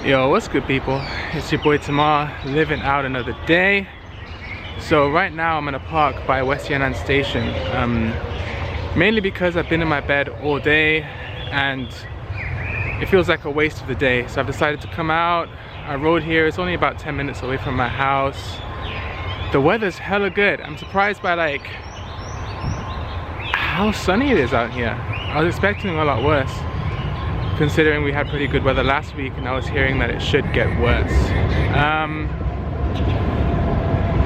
Yo, what's good, people? It's your boy Tamar, living out another day. So right now I'm in a park by West Yan'an Station, mainly because I've been in my bed all day and it feels like a waste of the day. So I've decided to come out. I rode here. It's only about 10 minutes away from my house. The weather's hella good. I'm surprised by like how sunny it is out here. I was expecting a lot worse, considering we had pretty good weather last week and I was hearing that it should get worse.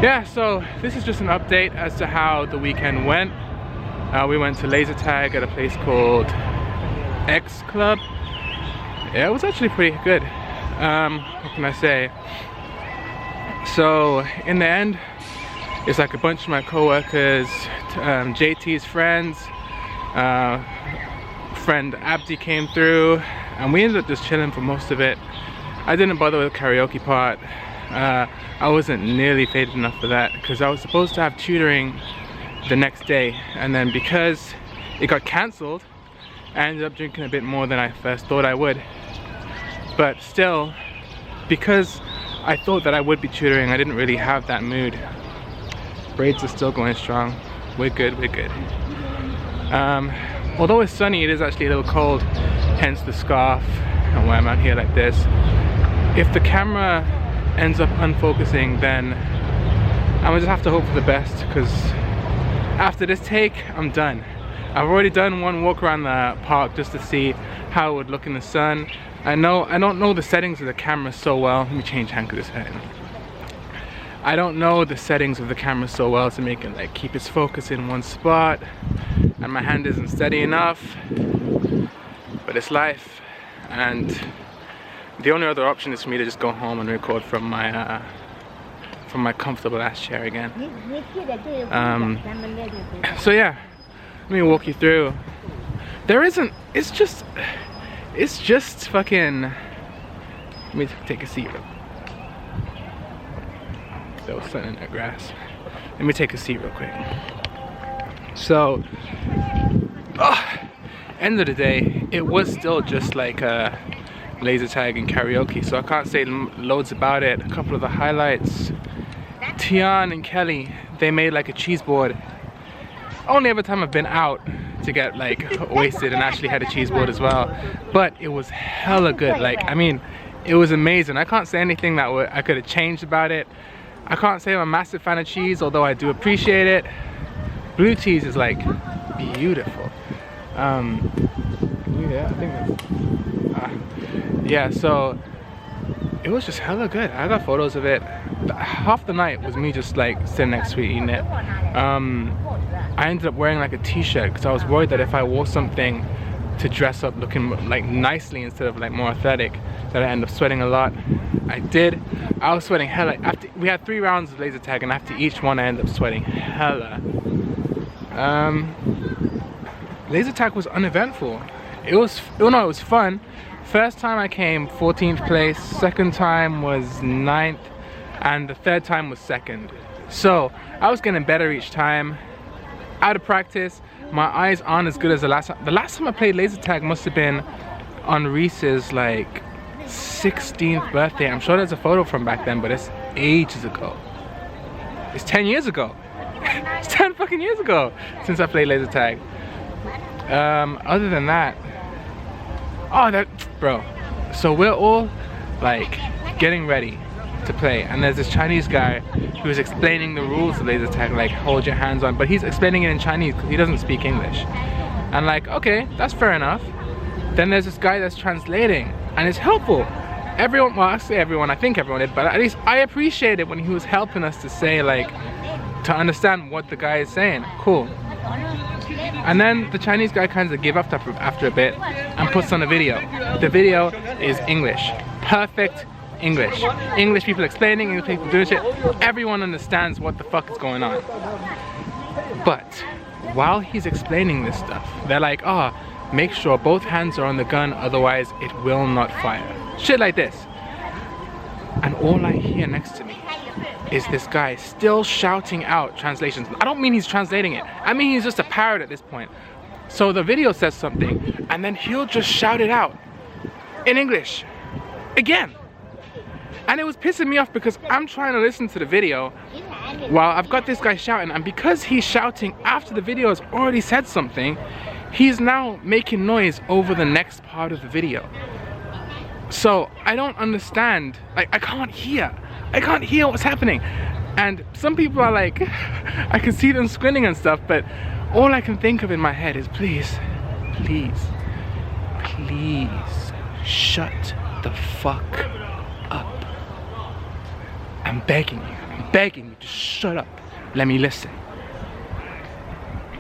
Yeah, so this is just an update as to how the weekend went. We went to laser tag at a place called X Club. Yeah, it was actually pretty good. What can I say? So in the end, it's like a bunch of my co-workers, JT's friends, friend Abdi came through, and we ended up just chilling for most of it. I didn't bother with the karaoke part. I wasn't nearly faded enough for that because I was supposed to have tutoring the next day, and then because it got cancelled, I ended up drinking a bit more than I first thought I would. But still, because I thought that I would be tutoring, I didn't really have that mood. Braids are still going strong. We're good, we're good. Although it's sunny, it is actually a little cold, hence the scarf and why I'm out here like this. If the camera ends up unfocusing, then I'm gonna just have to hope for the best, because after this take, I'm done. I've already done one walk around the park just to see how it would look in the sun. I don't know the settings of the camera so well. Let me change hand because it's hurting. I don't know the settings of the camera so well to make it like keep its focus in one spot, and my hand isn't steady enough, but it's life. And the only other option is for me to just go home and record from my comfortable ass chair again. So yeah, let me walk you through. It's just fucking, let me take a seat. There was something in that grass. Let me take a seat real quick. So, end of the day, it was still just like a laser tag and karaoke, so I can't say loads about it. A couple of the highlights: Tian and Kelly, they made like a cheese board. Only every time I've been out to get like wasted and actually had a cheese board as well, but it was hella good. Like, I mean, it was amazing. I can't say anything that I could have changed about it. I can't say I'm a massive fan of cheese, although I do appreciate it. Blue cheese is like beautiful. Yeah, I think that's, yeah, so it was just hella good. I got photos of it. Half the night was me just like sitting next to it eating it. I ended up wearing like a t-shirt because I was worried that if I wore something to dress up looking like nicely instead of like more athletic, that I end up sweating a lot. I did. I was sweating hella. We had 3 rounds of laser tag, and after each one I ended up sweating hella. Laser tag was uneventful. It was fun. First time I came 14th place, second time was 9th, and the third time was 2nd. So I was getting better each time. Out of practice, my eyes aren't as good as the last time. The last time I played laser tag must have been on Reese's like 16th birthday. I'm sure there's a photo from back then, but it's ages ago. It's 10 years ago. It's 10 fucking years ago since I played laser tag. Other than that, bro. So we're all like getting ready to play, and there's this Chinese guy who's explaining the rules of laser tag, like hold your hands on, but he's explaining it in Chinese because he doesn't speak English. And like, okay, that's fair enough. Then there's this guy that's translating, and it's helpful. Everyone, well, I say everyone, I think everyone did, but at least I appreciate it when he was helping us to say, like, to understand what the guy is saying. Cool. And then the Chinese guy kind of gave up after a bit and puts on a video. The video is English. Perfect English. English people explaining, English people doing shit. Everyone understands what the fuck is going on. But while he's explaining this stuff, they're like, make sure both hands are on the gun, otherwise it will not fire. Shit like this. And all I hear next to me is this guy still shouting out translations. I don't mean he's translating it. I mean he's just a parrot at this point. So the video says something, and then he'll just shout it out in English. Again. And it was pissing me off because I'm trying to listen to the video while I've got this guy shouting, and because he's shouting after the video has already said something, he's now making noise over the next part of the video. So I don't understand, like I can't hear what's happening. And some people are like, I can see them squinting and stuff, but all I can think of in my head is please, please, please shut the fuck up. I'm begging you, just shut up. Let me listen.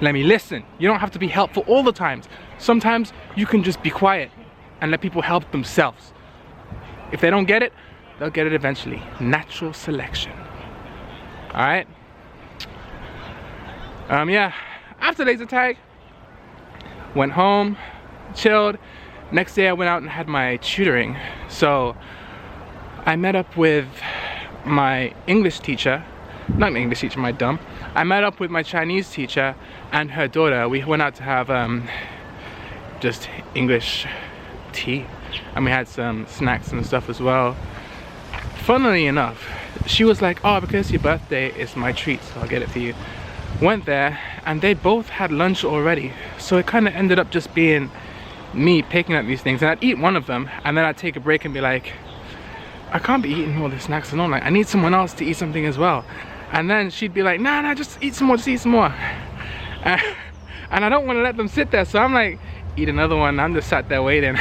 Let me listen. You don't have to be helpful all the times. Sometimes you can just be quiet and let people help themselves. If they don't get it, they'll get it eventually. Natural selection. Alright? Yeah. After laser tag, went home, chilled. Next day I went out and had my tutoring. So I met up with my English teacher, not my English teacher, my dumb. I met up with my Chinese teacher and her daughter. We went out to have just English tea, and we had some snacks and stuff as well. Funnily enough, she was like, oh, because it's your birthday, it's my treat, so I'll get it for you. Went there and they both had lunch already, so it kind of ended up just being me picking up these things, and I'd eat one of them and then I'd take a break and be like, I can't be eating all the snacks alone, like I need someone else to eat something as well. And then she'd be like, nah, just eat some more, just eat some more. And I don't want to let them sit there, so I'm like, eat another one. I'm just sat there waiting.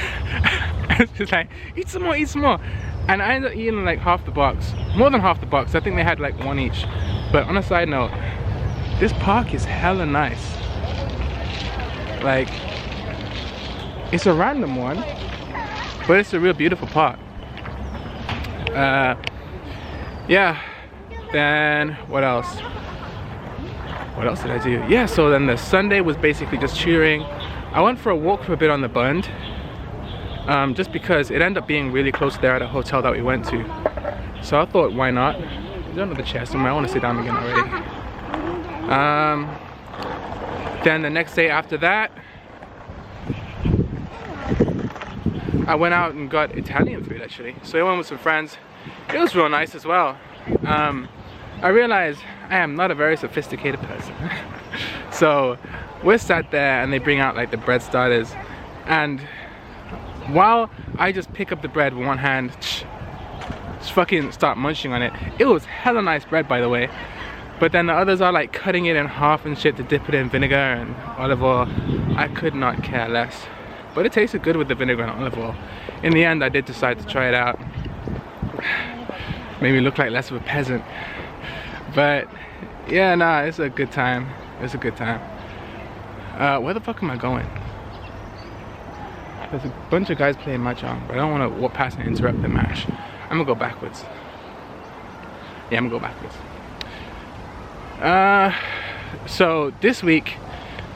It's just like, eat some more, eat some more. And I ended up eating like half the box, more than half the box. I think they had like one each. But on a side note, this park is hella nice. Like, it's a random one, but it's a real beautiful park. Yeah. Then what else? What else did I do? Yeah, so then the Sunday was basically just tutoring. I went for a walk for a bit on the Bund, just because it ended up being really close there at a hotel that we went to. So I thought, why not? There's another chair somewhere. I want to sit down again already. Then the next day after that, I went out and got Italian food actually. So I went with some friends. It was real nice as well. I realized I am not a very sophisticated person. So we're sat there and they bring out like the bread starters, and while I just pick up the bread with one hand, just fucking start munching on it. It was hella nice bread, by the way. But then the others are like cutting it in half and shit to dip it in vinegar and olive oil. I could not care less. But it tasted good with the vinegar and olive oil. In the end, I did decide to try it out. Made me look like less of a peasant. But yeah, nah, it's a good time. It's a good time. Where the fuck am I going? There's a bunch of guys playing mahjong, but I don't want to walk past and interrupt the match. I'm gonna go backwards. Yeah, I'm gonna go backwards. So this week,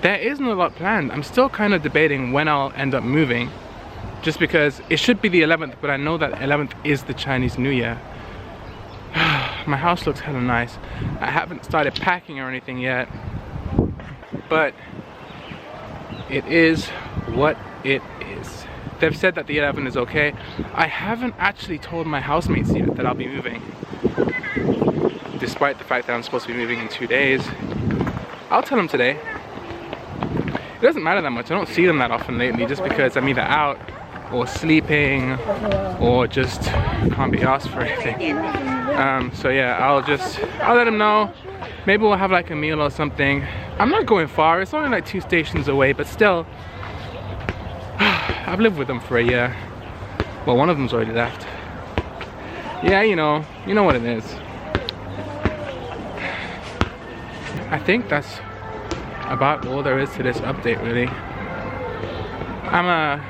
there isn't a lot planned. I'm still kind of debating when I'll end up moving, just because it should be the 11th, but I know that 11th is the Chinese New Year. My house looks hella nice. I haven't started packing or anything yet, but it is what it is. They've said that the 11th is okay. I haven't actually told my housemates yet that I'll be moving, despite the fact that I'm supposed to be moving in 2 days. I'll tell them today. It doesn't matter that much. I don't see them that often lately, just because I'm either out or sleeping or just can't be asked for anything. So yeah, I'll let them know. Maybe we'll have like a meal or something. I'm not going far. It's only like 2 stations away, but still, I've lived with them for a year. Well, one of them's already left. Yeah, you know what it is. I think that's about all there is to this update, really. I'm gonna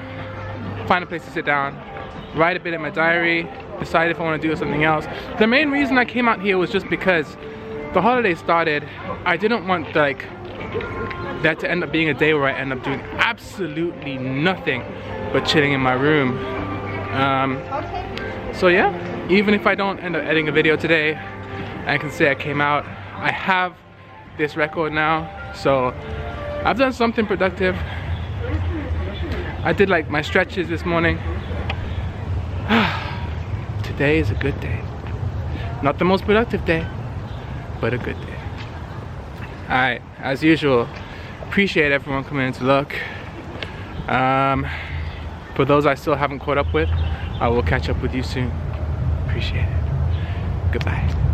find a place to sit down, write a bit in my diary, decide if I want to do something else. The main reason I came out here was just because the holiday started. I didn't want like that to end up being a day where I end up doing absolutely nothing but chilling in my room. So yeah, even if I don't end up editing a video today, I can say I came out. I have this record now, so I've done something productive. I did like my stretches this morning. Today is a good day. Not the most productive day, but a good day. Alright, as usual, appreciate everyone coming in to look. For those I still haven't caught up with, I will catch up with you soon. Appreciate it. Goodbye.